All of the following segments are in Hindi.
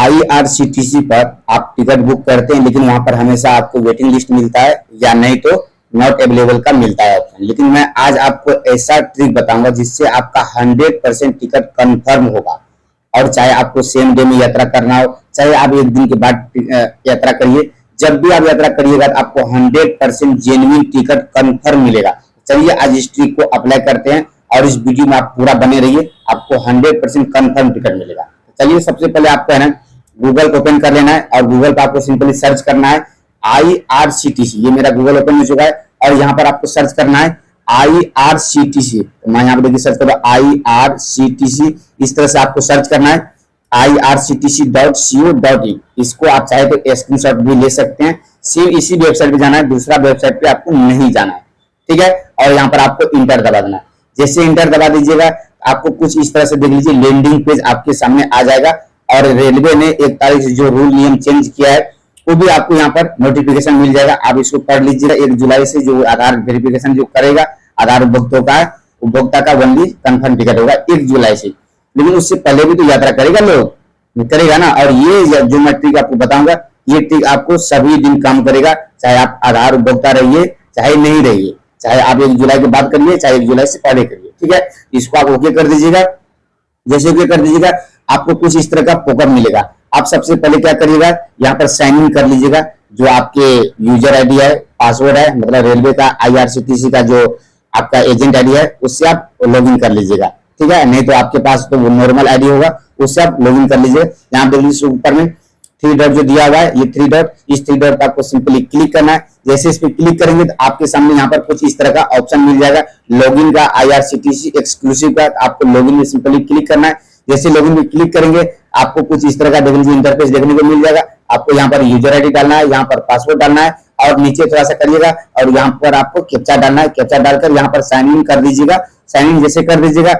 IRCTC पर आप टिकट बुक करते हैं, लेकिन वहां पर हमेशा आपको वेटिंग लिस्ट मिलता है या नहीं तो नॉट अवेलेबल का मिलता है ऑप्शन। लेकिन मैं आज आपको ऐसा ट्रिक बताऊंगा जिससे आपका 100% टिकट कंफर्म होगा। और चाहे आपको सेम डे में यात्रा करना हो, चाहे आप एक दिन के बाद यात्रा करिए, जब भी आप यात्रा करिएगा तो आपको 100% जेन्युइन टिकट कंफर्म मिलेगा। चलिए आज इस ट्रिक को अप्लाई करते हैं और इस वीडियो में आप पूरा बने रहिए, आपको 100% कंफर्म टिकट मिलेगा। चलिए सबसे पहले आपको है ना गूगल ओपन कर लेना है और गूगल पर आपको सिंपली सर्च करना है IRCTC। ये मेरा गूगल ओपन हो चुका है और यहाँ पर आपको सर्च करना है IRCTC। तो मैं यहाँ पर देखिए सर्च करूँ IRCTC, इस तरह से आपको सर्च करना है irctc.co.in। इसको आप चाहे तो स्क्रीनशॉट भी ले सकते हैं। सिर्फ इसी वेबसाइट पे जाना है, दूसरा वेबसाइट पे आपको नहीं जाना है, ठीक है। और यहाँ पर आपको इंटर दबा देना है। जैसे इंटर दबा दीजिएगा आपको कुछ इस तरह से देख लीजिए लैंडिंग पेज आपके सामने आ जाएगा। और रेलवे ने 1 तारीख से जो रूल नियम चेंज किया है वो भी आपको यहाँ पर नोटिफिकेशन मिल जाएगा। आप इसको पढ़ लीजिएगा। 1 जुलाई से जो आधार वेरिफिकेशन जो करेगा आधार उपभोक्ता का वनली कंफर्म टिकट होगा 1 जुलाई से। लेकिन उससे पहले भी तो यात्रा करेगा लोग, करेगा ना। और ये जो मैं ट्रिक आपको बताऊंगा ये ट्रिक आपको सभी दिन काम करेगा, चाहे आप आधार उपभोक्ता रहिए चाहे नहीं रहिए, चाहे आप 1 जुलाई के बाद करिए चाहे 1 जुलाई से पहले करिए, ठीक है। इसको आप ओके कर दीजिएगा। जैसे ओके कर दीजिएगा आपको कुछ इस तरह का पॉपअप मिलेगा। आप सबसे पहले क्या करिएगा, यहाँ पर साइन इन कर लीजिएगा। जो आपके यूजर आईडी है, पासवर्ड है, मतलब रेलवे का IRCTC का जो आपका एजेंट आईडी है उससे आप लॉग इन कर लीजिएगा, ठीक है। नहीं तो आपके पास तो वो नॉर्मल आईडी होगा, उससे आप लॉग इन कर लीजिए। यहाँ पे ऊपर में 3 डॉट जो दिया हुआ है, ये 3 डॉट, इस 3 डॉट पर आपको सिंपली क्लिक करना है। जैसे इस पर क्लिक करेंगे तो आपके सामने यहाँ पर कुछ इस तरह का ऑप्शन मिल जाएगा लॉगिन का, IRCTC एक्सक्लूसिव का। आपको लॉगिन में सिंपली क्लिक करना है। जैसे लॉगिन में क्लिक करेंगे आपको कुछ इस तरह का देख लीजिए इंटरफेस देखने को मिल जाएगा। आपको यहाँ पर यूजर आईडी डालना है, यहाँ पर पासवर्ड डालना है और नीचे थोड़ा सा करिएगा और यहाँ पर आपको कैप्चा डालना है। कैप्चा डालकर यहाँ पर साइन इन कर दीजिएगा। साइन इन जैसे कर दीजिएगा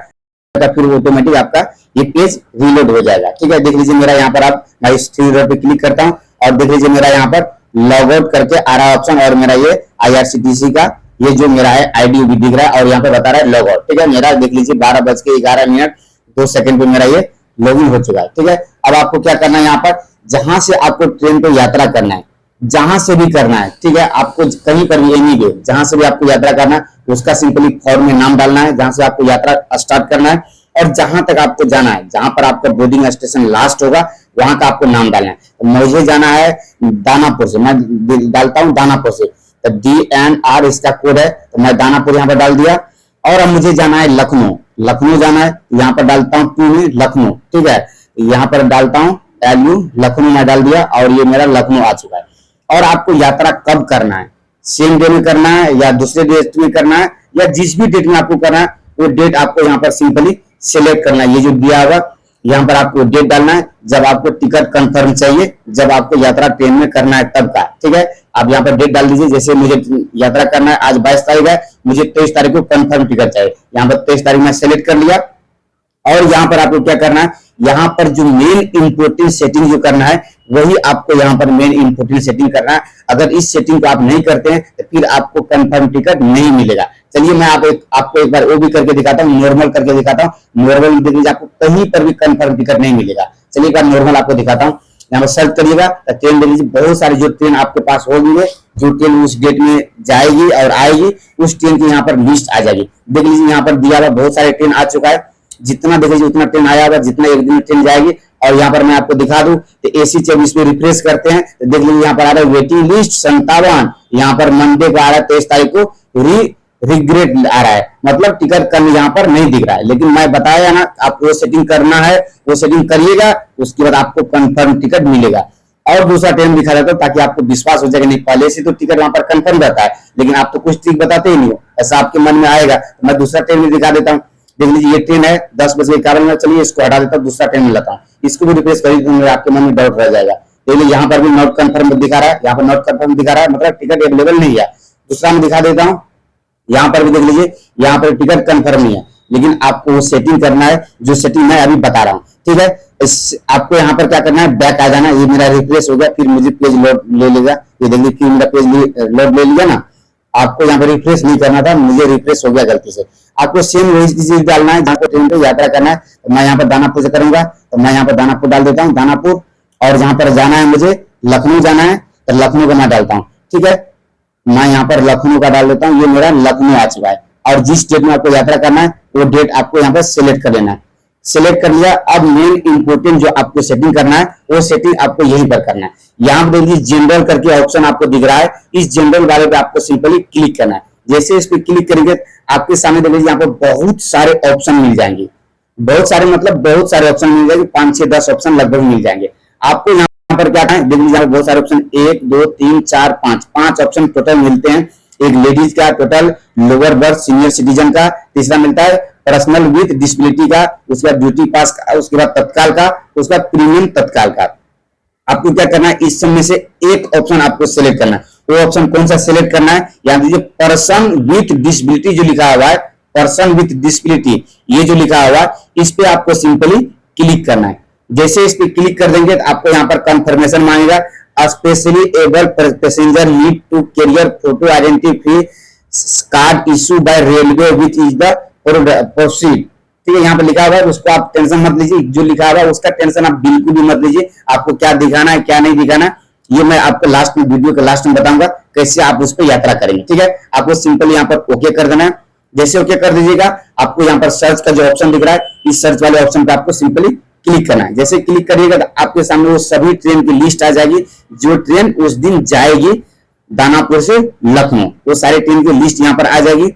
फिर ऑटोमेटिक आपका ये पेज रीलोड हो जाएगा, ठीक है। देख लीजिए मेरा यहाँ पर मैं इस 3 डॉट पे क्लिक करता हूँ और देख लीजिए मेरा यहाँ पर लॉग आउट करके आ रहा है ऑप्शन और मेरा ये IRCTC का ये जो मेरा है आईडी भी दिख रहा है और यहाँ पे बता रहा है लॉग आउट, ठीक है। मेरा देख लीजिए 12:11:02 पे मेरा ये लॉगिन हो चुका है, ठीक है। अब आपको क्या करना है, यहाँ पर जहां से आपको ट्रेन पे यात्रा करना है, जहां से भी करना है, ठीक है, आपको कहीं पर भी एनी वे जहां से भी आपको यात्रा करना है उसका सिंपली फॉर्म में नाम डालना है, जहां से आपको यात्रा स्टार्ट करना है और जहां तक आपको जाना है, जहां पर आपका बोर्डिंग स्टेशन लास्ट होगा वहां का आपको नाम डालना है। तो मुझे जाना है दानापुर से, मैं डालता हूं दानापुर से, तो DNR इसका कोड है, तो मैं दानापुर यहाँ पर डाल दिया। और अब मुझे जाना है लखनऊ, लखनऊ जाना है, यहाँ पर डालता हूँ 2 में लखनऊ, ठीक है। यहाँ पर डालता हूँ LU लखनऊ मैं डाल दिया और ये मेरा लखनऊ आ चुका है। और आपको यात्रा कब करना है, सेम डे में करना है या दूसरे डेट में करना है या जिस भी डेट में आपको करना है वो डेट आपको यहाँ पर सिंपली सिलेक्ट करना है। ये जो दिया हुआ यहाँ पर आपको डेट डालना है जब आपको टिकट कंफर्म चाहिए, जब आपको यात्रा ट्रेन में करना है तब का, ठीक है। आप यहाँ पर डेट डाल दीजिए। जैसे मुझे यात्रा करना है आज 22 तारीख है, मुझे 23 तारीख को कंफर्म टिकट चाहिए, यहाँ पर 23 तारीख में सेलेक्ट कर लिया। और यहाँ पर आपको क्या करना है, यहाँ पर जो मेन इंपोर्टेंट सेटिंग जो करना है वही आपको यहाँ पर मेन इंपोर्टेंट सेटिंग करना है। अगर इस सेटिंग को आप नहीं करते हैं तो फिर आपको कंफर्म टिकट नहीं मिलेगा। चलिए मैं आपको एक बार वो भी करके दिखाता हूँ, नॉर्मल करके दिखाता हूँ। नॉर्मल देख लीजिए आपको कहीं पर भी कंफर्म टिकट नहीं मिलेगा। चलिए एक बार नॉर्मल आपको दिखाता हूँ। यहाँ पर सर्च करिएगा तो ट्रेन देख लीजिए, बहुत सारी जो ट्रेन आपके पास होगी जो ट्रेन उस डेट में जाएगी और आएगी उस ट्रेन की यहाँ पर लिस्ट आ जाएगी। देख लीजिए यहाँ पर दिया हुआ बहुत सारे ट्रेन आ चुका है, जितना देख लीजिए उतना ट्रेन आया हुआ, जितना एक दिन में ट्रेन जाएगी। और यहाँ पर मैं आपको दिखा दूं तो AC 24 पे रिफ्रेश करते हैं तो देख लीजिए यहाँ पर आ रहा है वेटिंग लिस्ट 57। यहाँ पर मंडे को आ रहा है 23 तारीख को रिग्रेट आ रहा है, मतलब टिकट कल यहाँ पर नहीं दिख रहा है। लेकिन मैं बताया ना आपको वो सेटिंग करना है, वो सेटिंग करिएगा उसके बाद आपको कंफर्म टिकट मिलेगा। और दूसरा ट्रेन दिखा देता हूँ ताकि आपको विश्वास हो जाएगा, नहीं पहले से तो टिकट वहां पर कंफर्म रहता है लेकिन आप तो कुछ ट्रिक बताते ही नहीं हो, ऐसा आपके मन में आएगा। तो मैं दूसरा ट्रेन भी दिखा देता हूँ। देख लीजिए ये ट्रेन है 10:51। चलिए इसको हटा देता हूँ, दूसरा ट्रेन में लाता हूँ। इसको भी रिप्लेस करिए तो आपके मन में डाउट रह जाएगा। देखिए यहाँ पर भी नॉट कंफर्म दिखा रहा है, यहाँ पर नॉट कंफर्म दिखा रहा है, मतलब टिकट अवेलेबल नहीं है। दूसरा मैं दिखा देता हूँ, यहाँ पर भी देख लीजिए यहाँ पर टिकट कंफर्म नहीं है, लेकिन आपको सेटिंग करना है जो सेटिंग मैं अभी बता रहा हूँ, ठीक है। आपको यहाँ पर क्या करना है, बैक आ जाना। ये मेरा रिफ्रेश हो गया, फिर मुझे पेज लोड ले लेगा। ये देखिए फिर मेरा पेज लोड ले लिया ना। आपको यहाँ पर रिफ्रेश नहीं करना था, मुझे रिफ्रेश हो गया गलती से। आपको सेम वही चीज डालना है जहाँ पर ट्रेन पे यात्रा करना है। तो मैं यहाँ पर दानापुर से करूंगा, तो मैं यहाँ पर दानापुर डाल देता हूँ, दानापुर। और जहां पर जाना है मुझे लखनऊ जाना है तो लखनऊ का मैं डालता हूँ। ठीक है, मैं यहाँ पर लखनऊ का डाल देता हूँ, ये मेरा लखनऊ आ चुका है। और जिस डेट में आपको यात्रा करना है वो डेट आपको यहाँ पर सिलेक्ट कर लेना है। सिलेक्ट कर लिया, अब मेन इंपोर्टेंट जो आपको सेटिंग करना है वो सेटिंग आपको यहीं पर करना है। यहाँ पर देखिए जनरल करके ऑप्शन आपको दिख रहा है, इस जनरल वाले पे आपको सिंपली क्लिक करना है। जैसे इस पर क्लिक करेंगे आपके सामने देख लीजिए यहाँ पर बहुत सारे ऑप्शन मिल जाएंगे, बहुत सारे मतलब बहुत सारे ऑप्शन मिल जाएंगे, 5 से 10 ऑप्शन लगभग मिल जाएंगे। आपको यहाँ पर क्या है, देख लीजिए यहाँ पर बहुत सारे ऑप्शन 1 2 3 4 5 ऑप्शन टोटल मिलते हैं। एक लेडीज का total, lower berth senior citizen का, तीसरा मिलता है पर्सनल विद डिसेबिलिटी का, उसके बाद ड्यूटी पास का, उसके बाद तत्काल का, उसके बाद प्रीमियम तत्काल का। आपको क्या करना है, इस सब में से एक ऑप्शन आपको सिलेक्ट करना है। वो ऑप्शन कौन सा सिलेक्ट करना है, यहाँ दीजिए पर्सन विथ डिसेबिलिटी जो लिखा हुआ है, पर्सन विथ डिसेबिलिटी ये जो लिखा हुआ है, इस पे आपको सिंपली क्लिक करना है। जैसे इस पे क्लिक कर देंगे तो आपको यहाँ पर कंफर्मेशन मांगेगा, specially abled passenger need to carrier photo identity card issue by railway which is the proceed. ठीक है, यहाँ पर लिखा हुआ है, उसको आप टेंशन मत लीजिए, जो लिखा हुआ है उसका टेंशन आप बिल्कुल भी मत लीजिए। आपको क्या दिखाना है क्या नहीं दिखाना है ये मैं आपको लास्ट में, वीडियो के लास्ट में बताऊंगा कैसे आप उस पर यात्रा करेंगे। ठीक है, आपको सिंपल यहाँ पर ओके कर देना है। जैसे ओके कर दीजिएगा आपको यहाँ पर सर्च का जो ऑप्शन दिख रहा है, इस सर्च वाले ऑप्शन पे आपको सिंपली क्लिक करना है। जैसे क्लिक करिएगा तो आपके सामने वो सभी ट्रेन की लिस्ट आ जाएगी, जो ट्रेन उस दिन जाएगी दानापुर से लखनऊ, वो सारी ट्रेन की लिस्ट यहाँ पर आ जाएगी।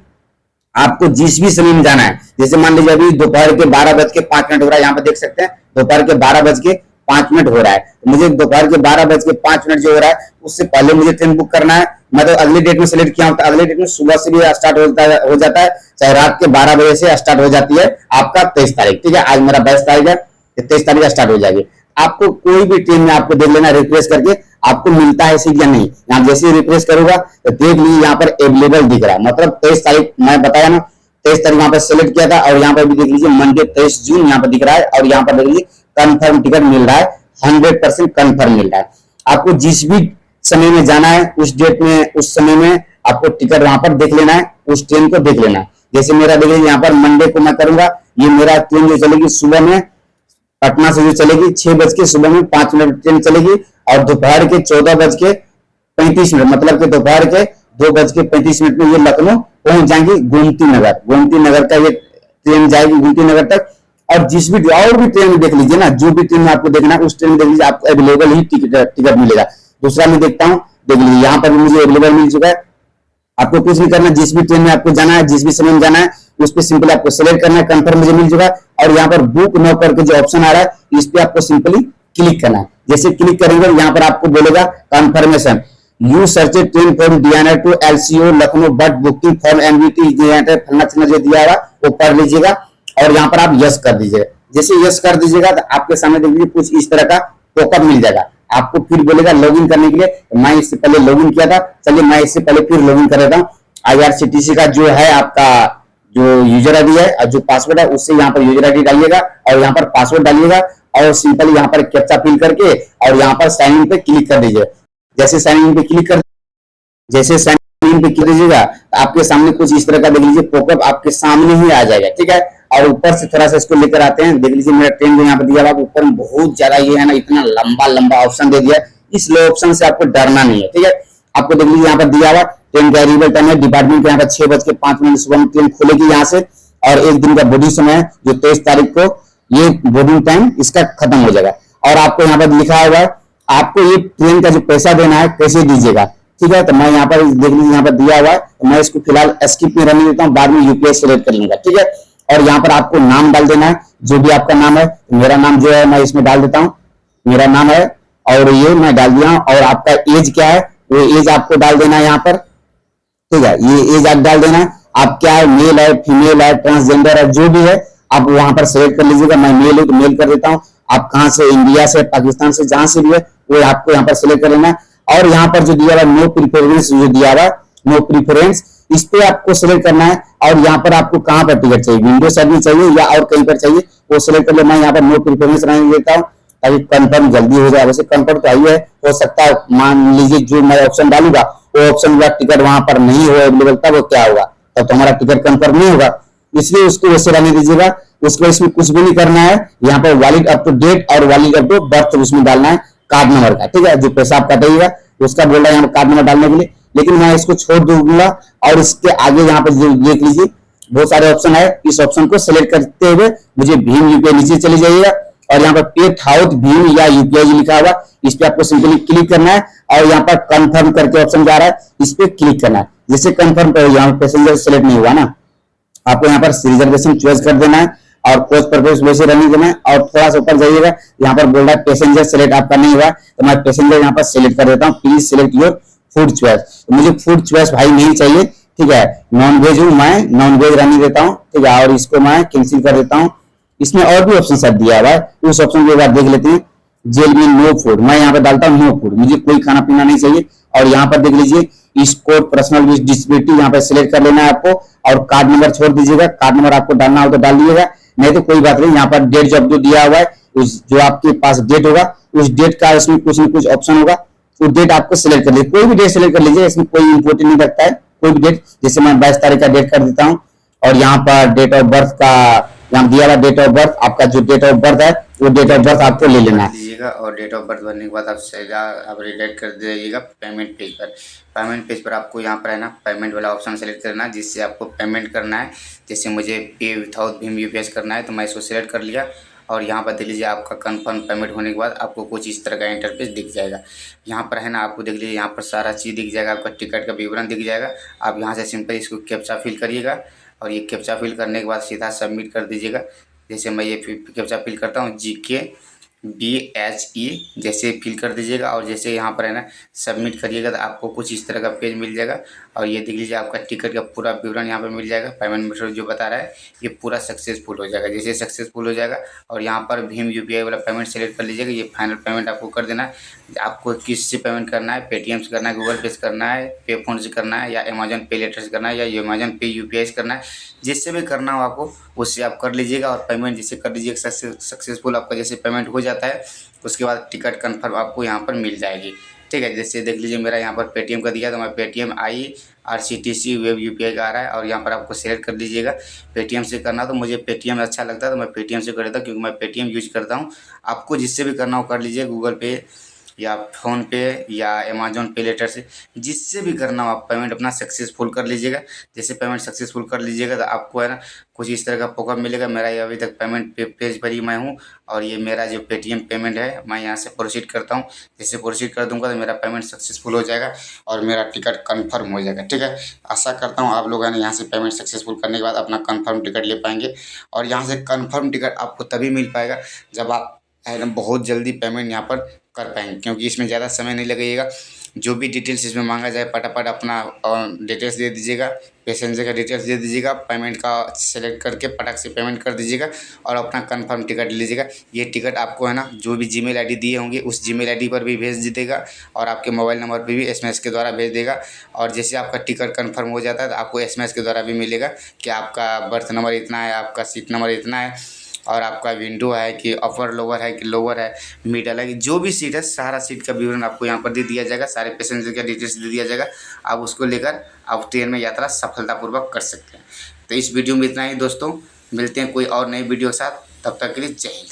आपको जिस भी समय में जाना है, जैसे मान लीजिए अभी दोपहर के 12:05 हो रहा है, यहाँ पर देख सकते हैं दोपहर के 12:05 हो रहा है, तो मुझे दोपहर के 12:05 जो हो रहा है उससे पहले मुझे ट्रेन बुक करना है। मैं तो अगले डेट में सिलेक्ट किया हूं, तो अगले डेट में सुबह से भी स्टार्ट हो जाता है, चाहे रात के 12 बजे से स्टार्ट हो जाती है आपका 23 तारीख। ठीक है, आज मेरा 22 तारीख है, 23 तारीख स्टार्ट हो जाएगी। आपको कोई भी ट्रेन में आपको देख लेना रिफ्रेश करके आपको मिलता है सीट या नहीं। यहाँ जैसे रिफ्रेश करूंगा तो देख लीजिए यहाँ पर अवेलेबल दिख रहा है, मतलब 23 तारीख मैं बताया ना, 23 तारीख यहाँ पर सिलेक्ट किया था। और यहाँ पर भी देख लीजिए मंडे 23 जून यहाँ पर दिख रहा है, और यहाँ पर देख लीजिए कंफर्म टिकट मिल रहा है, 100% कंफर्म मिल रहा है। आपको जिस भी समय में जाना है उस डेट में, उस समय में आपको टिकट वहां पर देख लेना है, उस ट्रेन को देख लेना है। जैसे मेरा देखिए यहाँ पर मंडे को मैं करूंगा, ये मेरा ट्रेन जो चलेगी सुबह में पटना से जो चलेगी 6 बज के सुबह में 5 मिनट ट्रेन चलेगी, और दोपहर के 14:35 मतलब कि दोपहर के 2:35 में ये लखनऊ पहुंच जाएंगी गोमती नगर। गोमती नगर का ये ट्रेन जाएगी गोमती नगर तक। और जिस भी और भी ट्रेन में देख लीजिए ना, जो भी ट्रेन में आपको देखना है उस ट्रेन में देख लीजिए, आपको अवेलेबल ही टिकट मिलेगा। दूसरा मैं देखता हूँ, देख लीजिए यहाँ पर भी मुझे अवेलेबल मिल चुका है। आपको कुछ नहीं करना, जिस भी ट्रेन में आपको जाना है, जिस भी समय में जाना है, उस पर सिंपली आपको सिलेक्ट करना है, कंफर्म मुझे मिल चुका है। और यहाँ पर बुक नाउ करके जो ऑप्शन आ रहा है, इस पे आपको सिंपली क्लिक करना है। जैसे क्लिक करेंगे यहाँ पर आपको बोलेगा confirmation, you search train from DNR to LCO Lucknow but booking for NVT Falna चिन्ह जो दिया हुआ वो पढ़ लीजिएगा, और यहाँ पर आप यस कर दीजिएगा। जैसे यस कर दीजिएगा तो आपके सामने देख लीजिए कुछ इस तरह का पॉपअप मिल जाएगा। आपको फिर बोलेगा लॉगिन करने के लिए, तो मैं इससे पहले लॉगिन किया था, चलिए मैं इससे पहले फिर लॉगिन कर देता हूँ। IRCTC का जो है आपका जो यूजर आईडी है और जो पासवर्ड है उससे यहाँ पर यूजर आईडी डालिएगा और यहाँ पर पासवर्ड डालिएगा, और सिंपली यहाँ पर कैप्चा फिल करके और यहाँ पर साइन इन पे क्लिक कर दीजिए। जैसे साइन इन पे क्लिक कर दीजिएगा तो आपके सामने कुछ इस तरह का देख लीजिए पॉपअप आपके सामने ही आ जाएगा। ठीक है, और ऊपर से थोड़ा सा इसको लेकर आते हैं, देख लीजिए मेरा ट्रेन जो यहाँ पर दिया हुआ ऊपर में बहुत ज्यादा ये है ना, इतना लंबा ऑप्शन दे दिया। इस लो ऑप्शन से आपको डरना नहीं है। ठीक है, आपको देख लीजिए यहाँ पर दिया हुआ ट्रेन का अराइवल टाइम है, डिपार्टमेंट के यहाँ पर 6:05 सुबह में ट्रेन खुलेगी यहाँ से, और एक दिन का बोर्डिंग समय है जो 23 तारीख को ये बोर्डिंग टाइम इसका खत्म हो जाएगा। और आपको यहाँ पर लिखा हुआ है आपको ये ट्रेन का जो पैसा देना है कैसे दीजिएगा। ठीक है, तो मैं यहाँ पर देख लीजिए यहाँ पर दिया हुआ है, तो मैं इसको फिलहाल स्किप में रहने देता हूँ, बाद में यूपीआई सिलेक्ट कर लूंगा। ठीक है, और यहाँ पर आपको नाम डाल देना है, जो भी आपका नाम है। मेरा नाम जो है मैं इसमें डाल देता हूँ, मेरा नाम है और ये मैं डाल दिया हूँ। और आपका एज क्या है वो एज आपको डाल देना है यहाँ पर। ठीक है, ये एज आप डाल देना है। आप क्या है, मेल है, फीमेल है, ट्रांसजेंडर है, जो भी है आप वहां पर सिलेक्ट कर लीजिएगा। मैं मेल हूं तो मेल कर देता हूँ। आप कहाँ से, इंडिया से, पाकिस्तान से, जहां से भी है वो आपको यहाँ पर सिलेक्ट कर लेना है। और यहाँ पर जो दिया हुआ नो प्रीफरेंस, जो दिया हुआ नो प्रीफरेंस, इस पे आपको सिलेक्ट करना है। और यहाँ पर आपको कहाँ पर टिकट चाहिए, विंडो साइड में चाहिए या और कहीं पर चाहिए वो सिलेक्ट कर ले। मैं यहाँ पर नो प्रीफरेंस रहने देता हूँ ताकि कंफर्म जल्दी हो जाए। वैसे कंफर्म तो आई है, हो सकता है मान लीजिए जो मैं ऑप्शन डालूंगा वो ऑप्शन का टिकट वहां पर नहीं हो अवेलेबल, तब वो क्या होगा, तब तो हमारा टिकट कंफर्म नहीं होगा। इसलिए उसको वैसे रहने दीजिएगा। उसको इसमें कुछ भी नहीं करना है, यहाँ पर वैलिड अप टू डेट और वैलिड अप टू बर्थ उसमें डालना है। कार्ड नंबर का, ठीक है, जो पैसा आप कटेगा उसका बोल रहा है यहाँ कार्ड नंबर डालने के लिए। लेकिन मैं इसको छोड़ दूंगा और इसके आगे यहाँ पर देख लीजिए बहुत सारे ऑप्शन है, इस ऑप्शन को सिलेक्ट करते हुए मुझे भीम यूपीआई नीचे चले जाइएगा और यहाँ पर पे थाउट भीम या यूपीआई लिखा हुआ, इस पे आपको सिंपली क्लिक करना है और यहाँ पर कंफर्म करके ऑप्शन जा रहा है, इस पे क्लिक करना है। जैसे कंफर्म करो, यहाँ पैसेंजर सिलेक्ट नहीं हुआ ना, आपको यहाँ पर रिजर्वेशन चॉइस कर देना है और कोच परपज वैसे रनिंग देना है और थोड़ा सा ऊपर जाइएगा, यहाँ पर बोल रहा है पैसेंजर सिलेक्ट आपका नहीं हुआ, तो मैं पैसेंजर यहाँ पर सिलेक्ट कर देता हूँ, please select your food choice. तो मुझे फूड चॉइस भाई नहीं चाहिए, ठीक है, नॉन वेज हूँ मैं, नॉन वेज रनिंग देता हूँ, ठीक है, और इसको मैं कैंसिल कर देता हूँ। इसमें और भी ऑप्शन सब दिया हुआ है, उस ऑप्शन के बाद देख लेते हैं। जेल में नो फूड, मैं यहाँ पे डालता हूँ नो फूड, मुझे कोई खाना पीना नहीं चाहिए। और यहाँ पर देख लीजिए इस कोड पर्सनल डिसेबिलिटी यहाँ पे सिलेक्ट कर लेना है आपको और कार्ड नंबर छोड़ दीजिएगा, कार्ड नंबर आपको डालना हो तो डाल दीजिएगा, नहीं तो कोई बात नहीं। यहाँ पर डेट जब जो दिया हुआ है उस जो आपके पास डेट होगा उस डेट का इसमें कुछ न कुछ ऑप्शन होगा, वो डेट आपको सिलेक्ट कर लीजिए, कोई भी डेट सिलेक्ट कर लीजिए, इसमें कोई इंपोर्टेंट नहीं रखता है, कोई भी डेट। जैसे मैं 22 तारीख का डेट कर देता हूँ और यहाँ पर डेट ऑफ बर्थ का यहाँ दिया हुआ डेट ऑफ बर्थ, आपका जो डेट ऑफ बर्थ है वो डेट ऑफ बर्थ आपको ले लेना है। और डेट ऑफ बर्थ भरने के बाद आप रिडायरेक्ट कर दीजिएगा पेमेंट पेज पर। पेमेंट पेज पर आपको यहाँ पर है ना पेमेंट वाला ऑप्शन सेलेक्ट करना है, जिससे आपको पेमेंट करना है। जैसे मुझे पे विथआउट भीम यूपीआई करना है तो मैं इसको सिलेक्ट कर लिया और यहाँ पर देख लीजिए आपका कंफर्म पेमेंट होने के बाद आपको कुछ इस तरह का इंटरफेस दिख जाएगा। यहाँ पर है ना आपको देख लीजिए यहाँ पर सारा चीज़ दिख जाएगा, आपका टिकट का विवरण दिख जाएगा। आप यहाँ से सिंपल इसको कैप्चा फिल करिएगा और ये कैप्चा फिल करने के बाद सीधा सबमिट कर दीजिएगा। जैसे मैं ये कैप्चा फिल करता हूँ GKBHE, जैसे फिल कर दीजिएगा और जैसे यहाँ पर है ना सबमिट करिएगा तो आपको कुछ इस तरह का पेज मिल जाएगा। और ये देख लीजिए आपका टिकट का पूरा विवरण यहाँ पर मिल जाएगा। पेमेंट मेथड जो बता रहा है ये पूरा सक्सेसफुल हो जाएगा। जैसे सक्सेसफुल हो जाएगा और यहाँ पर भीम यूपीआई वाला पेमेंट सेलेक्ट कर लीजिएगा, ये फाइनल पेमेंट आपको कर देना है। आपको किससे पेमेंट करना है, पेटीएम से करना है, गूगल पे से करना है, पे फोन से करना है या अमेजन पे लेटर से करना है या अमेजन पे यूपीआई से करना है, जिससे भी करना हो आपको उससे आप कर लीजिएगा। और पेमेंट जिससे कर लीजिएगा सक्सेसफुल आपका जैसे पेमेंट हो जाता है उसके बाद टिकट कन्फर्म आपको यहाँ पर मिल जाएगी, ठीक है। जैसे देख लीजिए मेरा यहाँ पर पेटीएम का दिया तो मैं पेटीएम IRCTC वेब यूपीआई का आ रहा है और यहाँ पर आपको सेलेक्ट कर लीजिएगा। पेटीएम से करना तो मुझे पेटीएम अच्छा लगता है तो मैं पेटीएम से कर देता हूँ क्योंकि मैं पेटीएम यूज करता हूँ। आपको जिससे भी करना हो कर लीजिए, गूगल पे या फ़ोन पे या अमेजॉन पे लेटर से, जिससे भी करना हो आप पेमेंट अपना सक्सेसफुल कर लीजिएगा। जैसे पेमेंट सक्सेसफुल कर लीजिएगा तो आपको है ना कुछ इस तरह का पॉपअप मिलेगा। मेरा ये अभी तक पेमेंट पेज पर ही मैं हूँ और ये मेरा जो पेटीएम पेमेंट है मैं यहाँ से प्रोसीड करता हूँ। जैसे प्रोसीड कर दूंगा तो मेरा पेमेंट सक्सेसफुल हो जाएगा और मेरा टिकट कन्फर्म हो जाएगा, ठीक है। आशा करता हूँ आप लोग है ना यहाँ से पेमेंट सक्सेसफुल करने के बाद अपना कन्फर्म टिकट ले पाएंगे। और यहाँ से कन्फर्म टिकट आपको तभी मिल पाएगा जब आप है ना बहुत जल्दी पेमेंट यहाँ पर कर पाएंगे, क्योंकि इसमें ज़्यादा समय नहीं लगेगा। जो भी डिटेल्स इसमें मांगा जाए फटाफट अपना डिटेल्स दे दीजिएगा, पैसेंजर का डिटेल्स दे दीजिएगा, पेमेंट का सेलेक्ट करके फटाक से पेमेंट कर दीजिएगा और अपना कंफर्म टिकट लीजिएगा। ये टिकट आपको है ना जो भी जीमेल आईडी दिए होंगे उस जीमेल आईडी पर भी भेज दीजिएगा और आपके मोबाइल नंबर पर भी SMS के द्वारा भेज देगा। और जैसे आपका टिकट कंफर्म हो जाता है तो आपको SMS के द्वारा भी मिलेगा कि आपका बर्थ नंबर इतना है, आपका सीट नंबर इतना है और आपका विंडो है कि अपर लोअर है कि लोअर है, मिडल है कि जो भी सीट है सारा सीट का विवरण आपको यहाँ पर दे दिया जाएगा, सारे पैसेंजर का डिटेल्स दे दिया जाएगा। आप उसको लेकर आप ट्रेन में यात्रा सफलतापूर्वक कर सकते हैं। तो इस वीडियो में इतना ही दोस्तों, मिलते हैं कोई और नई वीडियो के साथ, तब तक के लिए जय हिंद।